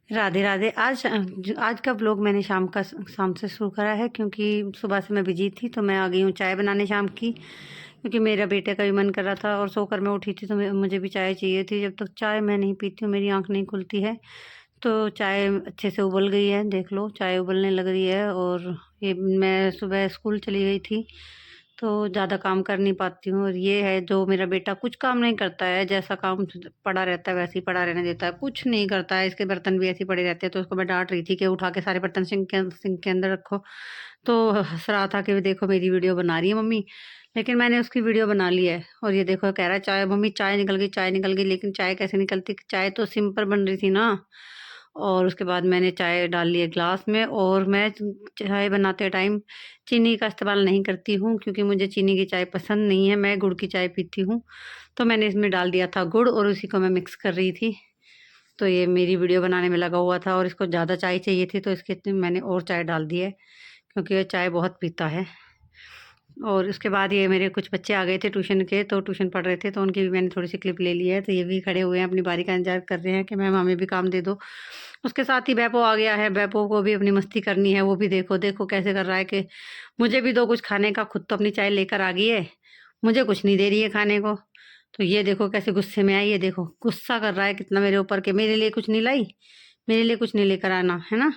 राधे राधे। आज का ब्लॉग मैंने शाम से शुरू करा है, क्योंकि सुबह से मैं बिजी थी। तो मैं आ गई हूँ चाय बनाने शाम की, क्योंकि मेरा बेटे का भी मन कर रहा था और सोकर मैं उठी थी, तो मुझे भी चाय चाहिए थी। जब तक चाय मैं नहीं पीती हूँ मेरी आँख नहीं खुलती है। तो चाय अच्छे से उबल गई है, देख लो चाय उबलने लग रही है। और ये मैं सुबह स्कूल चली गई थी तो ज़्यादा काम कर नहीं पाती हूँ। और ये है जो मेरा बेटा कुछ काम नहीं करता है, जैसा काम पड़ा रहता है वैसे ही पड़ा रहने देता है, कुछ नहीं करता है। इसके बर्तन भी ऐसे ही पड़े रहते हैं, तो उसको मैं डांट रही थी कि उठा के सारे बर्तन सिंक के अंदर रखो। तो हंस रहा था कि देखो मेरी वीडियो बना रही है मम्मी। लेकिन मैंने उसकी वीडियो बना ली है। और ये देखो कह रहा है चाय मम्मी, चाय निकल गई, चाय निकल गई। लेकिन चाय कैसे निकलती, चाय तो सिंपल बन रही थी ना। और उसके बाद मैंने चाय डाल ली है ग्लास में। और मैं चाय बनाते टाइम चीनी का इस्तेमाल नहीं करती हूँ, क्योंकि मुझे चीनी की चाय पसंद नहीं है, मैं गुड़ की चाय पीती हूँ। तो मैंने इसमें डाल दिया था गुड़ और उसी को मैं मिक्स कर रही थी। तो ये मेरी वीडियो बनाने में लगा हुआ था और इसको ज़्यादा चाय चाहिए थी, तो इसके मैंने और चाय डाल दी है, क्योंकि ये चाय बहुत पीता है। और उसके बाद ये मेरे कुछ बच्चे आ गए थे ट्यूशन के, तो ट्यूशन पढ़ रहे थे, तो उनकी भी मैंने थोड़ी-सी क्लिप ले ली है। तो ये भी खड़े हुए हैं, अपनी बारी का इंतज़ार कर रहे हैं कि मैम हमें भी काम दे दो। उसके साथ ही बैपो आ गया है, बैपो को भी अपनी मस्ती करनी है। वो भी देखो, देखो कैसे कर रहा है कि मुझे भी दो कुछ खाने का, खुद तो अपनी चाय लेकर आ गई है, मुझे कुछ नहीं दे रही है खाने को। तो ये देखो कैसे गुस्से में आई है, देखो गुस्सा कर रहा है कितना मेरे ऊपर कि मेरे लिए कुछ नहीं लाई, मेरे लिए कुछ नहीं लेकर आना, है ना?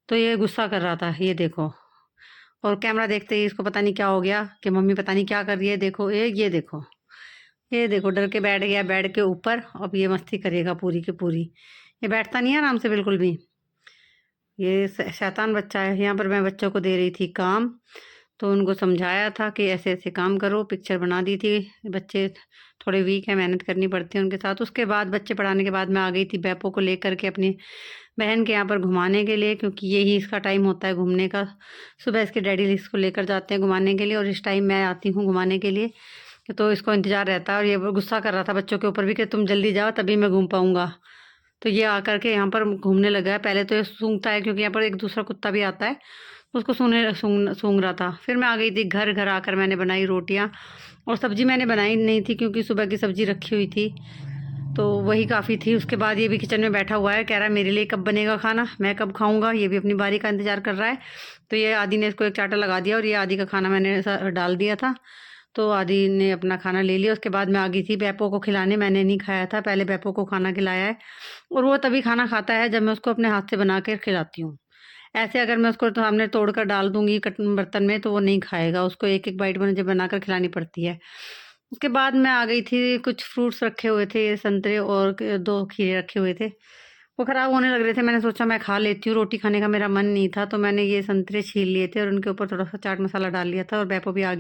तो ये गुस्सा कर रहा था, ये देखो। और कैमरा देखते ही इसको पता नहीं क्या हो गया कि मम्मी पता नहीं क्या कर रही है। देखो ये देखो, ये देखो डर के बैठ गया बेड के ऊपर। अब ये मस्ती करेगा पूरी की पूरी। ये बैठता नहीं है आराम से बिल्कुल भी। ये शैतान बच्चा है। यहाँ पर मैं बच्चों को दे रही थी काम, तो उनको समझाया था कि ऐसे ऐसे काम करो, पिक्चर बना दी थी। बच्चे थोड़े वीक हैं, मेहनत करनी पड़ती है उनके साथ। उसके बाद बच्चे पढ़ाने के बाद मैं आ गई थी बैपो को लेकर के अपनी बहन के यहाँ पर घुमाने के लिए, क्योंकि यही इसका टाइम होता है घूमने का। सुबह इसके डैडी इसको लेकर जाते हैं घुमाने के लिए, और इस टाइम मैं आती हूँ घुमाने के लिए। तो इसको इंतज़ार रहता है। और ये गुस्सा कर रहा था बच्चों के ऊपर भी कि तुम जल्दी जाओ तभी मैं घूम पाऊँगा। तो ये आकर के यहाँ पर घूमने लगा है। पहले तो ये सूंघता है, क्योंकि यहाँ पर एक दूसरा कुत्ता भी आता है, उसको सूंघ रहा था। फिर मैं आ गई थी घर। घर आकर मैंने बनाई रोटियाँ, और सब्ज़ी मैंने बनाई नहीं थी, क्योंकि सुबह की सब्ज़ी रखी हुई थी, तो वही काफ़ी थी। उसके बाद ये भी किचन में बैठा हुआ है, कह रहा है मेरे लिए कब बनेगा खाना, मैं कब खाऊंगा। ये भी अपनी बारी का इंतज़ार कर रहा है। तो ये आदि ने इसको एक चाटा लगा दिया, और ये आदि का खाना मैंने डाल दिया था। तो आदि ने अपना खाना ले लिया। उसके बाद मैं आ गई थी बैपो को खिलाने। मैंने नहीं खाया था, पहले बैपो को खाना खिलाया है। और वो तभी खाना खाता है जब मैं उसको अपने हाथ से बना कर खिलाती हूँ। ऐसे अगर मैं उसको तो सामने तोड़ कर डाल दूँगी बर्तन में, तो वो नहीं खाएगा। उसको एक-एक बाइट मुझे बनाकर खिलानी पड़ती है। उसके बाद मैं आ गई थी, कुछ फ्रूट्स रखे हुए थे, संतरे और 2 खीरे रखे हुए थे। वो ख़राब होने लग रहे थे, मैंने सोचा मैं खा लेती हूँ, रोटी खाने का मेरा मन नहीं था। तो मैंने ये संतरे छील लिए थे और उनके ऊपर थोड़ा-सा चाट मसाला डाल लिया था, और बैपो भी आ गया।